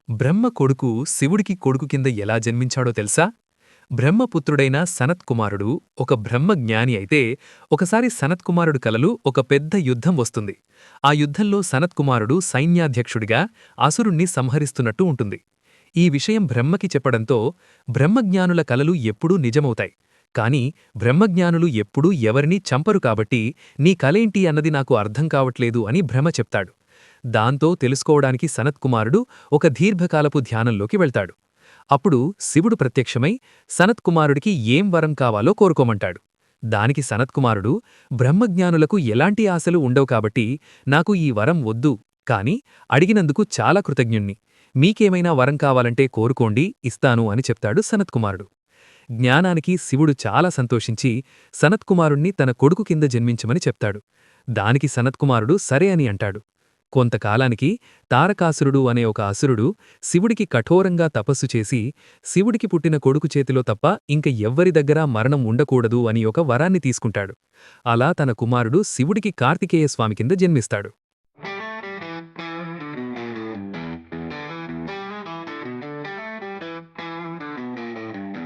బ్రహ్మ కొడుకు శివుడికి కొడుకు కింద ఎలా జన్మించాడో తెలుసా? బ్రహ్మపుత్రుడైన సనత్కుమారుడు ఒక బ్రహ్మజ్ఞాని అయితే ఒకసారి సనత్కుమారుడు కలలు ఒక పెద్ద యుద్ధం వస్తుంది. ఆ యుద్ధంలో సనత్కుమారుడు సైన్యాధ్యక్షుడిగా అసురుణ్ణి సంహరిస్తున్నట్టు ఉంటుంది. ఈ విషయం బ్రహ్మకి చెప్పడంతో బ్రహ్మజ్ఞానుల కలలు ఎప్పుడూ నిజమవుతాయి. కాని బ్రహ్మజ్ఞానులు ఎప్పుడూ ఎవరినీ చంపరు కాబట్టి నీ కలేంటి అన్నది నాకు అర్థం కావట్లేదు అని బ్రహ్మ చెప్తాడు. దాంతో తెలుసుకోవడానికి సనత్కుమారుడు ఒక దీర్ఘకాలపు ధ్యానంలోకి వెళ్తాడు. అప్పుడు శివుడు ప్రత్యక్షమై సనత్కుమారుడికి ఏం వరం కావాలో కోరుకోమంటాడు. దానికి సనత్కుమారుడు, బ్రహ్మజ్ఞానులకు ఎలాంటి ఆశలు ఉండవు కాబట్టి నాకు ఈ వరం వద్దు, కాని అడిగినందుకు చాలా కృతజ్ఞుణ్ణి. మీకేమైనా వరం కావాలంటే కోరుకోండి, ఇస్తాను అని చెప్తాడు సనత్కుమారుడు. జ్ఞానానికి శివుడు చాలా సంతోషించి సనత్కుమారుణ్ణి తన కొడుకు కింద జన్మించమని చెప్తాడు. దానికి సనత్కుమారుడు సరే అని అంటాడు. కొంతకాలానికి తారకాసురుడు అనే ఒక అసురుడు శివుడికి కఠోరంగా తపస్సు చేసి శివుడికి పుట్టిన కొడుకు చేతిలో తప్ప ఇంక ఎవ్వరి దగ్గరా మరణం ఉండకూడదు అని ఒక వరాన్ని తీసుకుంటాడు. అలా తన కుమారుడు శివుడికి కార్తికేయ స్వామి కింద జన్మిస్తాడు.